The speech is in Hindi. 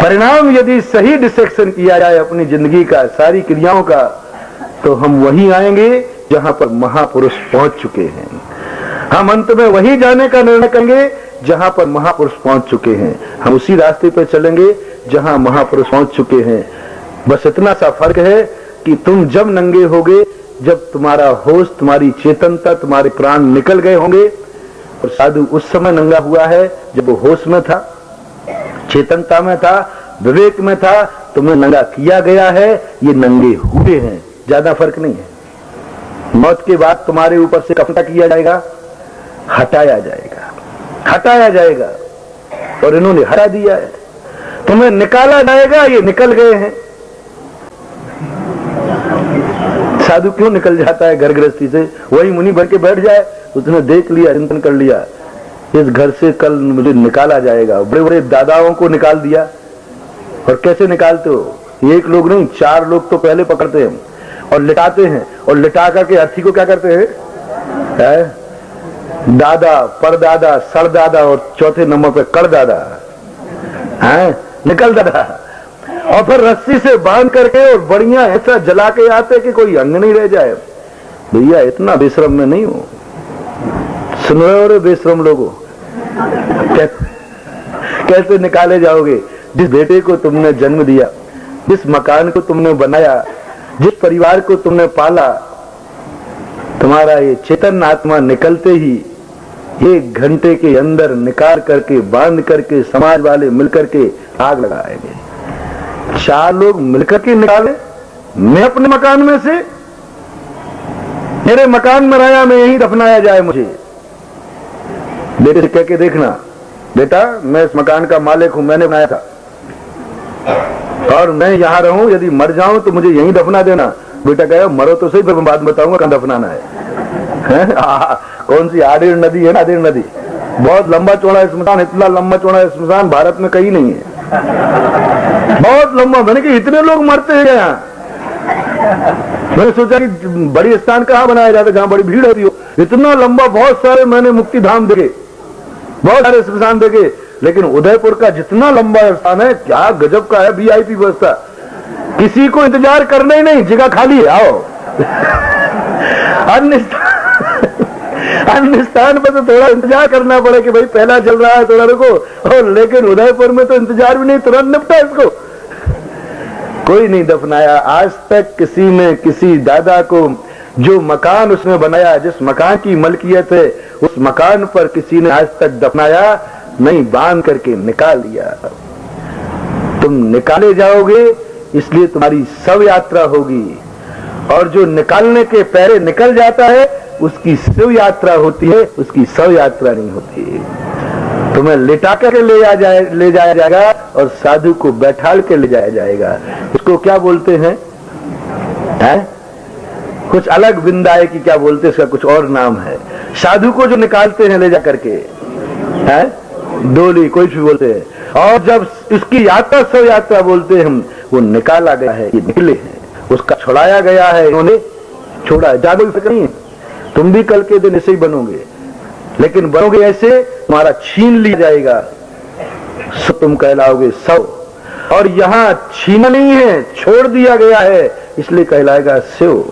परिणाम यदि सही डिसेक्शन किया जाए अपनी जिंदगी का, सारी क्रियाओं का, तो हम वहीं आएंगे जहां पर महापुरुष पहुंच चुके हैं। हम अंत में वहीं जाने का निर्णय करेंगे जहां पर महापुरुष पहुंच चुके हैं। हम उसी रास्ते पर चलेंगे जहां महापुरुष पहुंच चुके हैं। बस इतना सा फर्क है कि तुम जब नंगे होगे, जब तुम्हारा होश, तुम्हारी चेतनता, तुम्हारे प्राण निकल गए होंगे, और साधु उस समय नंगा हुआ है जब वो होश में था, चेतनता में था, विवेक में था। तुम्हें नंगा किया गया है, ये नंगे हुए हैं, ज्यादा फर्क नहीं है। मौत के बाद तुम्हारे ऊपर से कपड़ा किया जाएगा, हटाया जाएगा, हटाया जाएगा, और इन्होंने हटा दिया है। तुम्हें निकाला जाएगा, ये निकल गए हैं। साधु क्यों निकल जाता है घर गृहस्थी से? वही मुनि बन के बैठ जाए, उसने देख लिया, चिंतन कर लिया, इस घर से कल मुझे निकाला जाएगा। बड़े बड़े दादाओं को निकाल दिया। और कैसे निकालते हो? एक लोग नहीं, 4 लोग तो पहले पकड़ते हैं और लिटाते हैं, और लिटा करके अर्थी को क्या करते हैं? दादा, परदादा, सरदादा, और चौथे नंबर पे करदादा, निकल दादा। और फिर रस्सी से बांध करके और बढ़िया ऐसा जला के आते कि कोई अंग नहीं रह जाए। भैया इतना बेशरम में नहीं हो, सुन रहे हो रे बेशरम लोगों? कैसे निकाले जाओगे? जिस बेटे को तुमने जन्म दिया, जिस मकान को तुमने बनाया, जिस परिवार को तुमने पाला, तुम्हारा ये चेतन आत्मा निकलते ही 1 घंटे के अंदर निकाल करके, बांध करके, समाज वाले मिलकर के आग लगाएंगे। 4 लोग मिलकर के निकाले, मैं अपने मकान में से, मेरे मकान में रहा, मैं यहीं दफनाया जाए मुझे। बेटे से कह के देखना, बेटा मैं इस मकान का मालिक हूं, मैंने बनाया था, और मैं यहां रहूं, यदि मर जाऊं तो मुझे यहीं दफना देना। बेटा कहे मरो तो सही, फिर मैं बात बताऊंगा कहां दफनाना है। कौन सी आदिर नदी है ना, आदिर नदी, बहुत लंबा चौड़ा स्मशान, इतना लंबा चौड़ा स्मशान भारत में कहीं नहीं है, बहुत लंबा। मैंने कि इतने लोग मरते हैं यहाँ। मैंने सोचा कि बड़ी स्थान कहाँ बनाया जाता, जहां बड़ी भीड़ होती हो। इतना लंबा, बहुत सारे मैंने मुक्ति धाम देखे, बहुत सारे स्मशान देखे, लेकिन उदयपुर का जितना लंबा स्थान है, क्या गजब का है, VIP व्यवस्था। किसी को इंतजार करना ही नहीं, जगह खाली है, आओ। अन्य स्थान पर तो थोड़ा इंतजार करना पड़े कि भाई पहला चल रहा है, थोड़ा रुको। और लेकिन उदयपुर में तो इंतजार भी नहीं, तुरंत निपटा इसको। कोई नहीं दफनाया आज तक किसी ने, किसी दादा को जो मकान उसने बनाया, जिस मकान की मलकियत है, उस मकान पर किसी ने आज तक दफनाया नहीं, बांध करके निकाल दिया। तुम निकाले जाओगे, इसलिए तुम्हारी शव यात्रा होगी, और जो निकालने के पहले निकल जाता है उसकी शिव यात्रा होती है, उसकी शव यात्रा नहीं होती। तुम्हें लिटा कर ले जाया जाएगा, और साधु को बैठाल के ले जाया जाएगा। उसको क्या बोलते हैं? कुछ अलग विंदाए की क्या बोलते हैं, इसका कुछ और नाम है। साधु को जो निकालते हैं ले जा करके, डोली कोई भी बोलते हैं। और जब इसकी यात्रा शव यात्रा बोलते हैं हम, वो निकाला गया है, ये निकले हैं, उसका छुड़ाया गया है, इन्होंने छोड़ा। ज्यादा फिक्र नहीं है, तुम भी कल के दिन ऐसे ही बनोगे, लेकिन बनोगे ऐसे तुम्हारा छीन लिया जाएगा, सो तुम कहलाओगे शव। और यहां छीना नहीं है, छोड़ दिया गया है, इसलिए कहलाएगा शिव।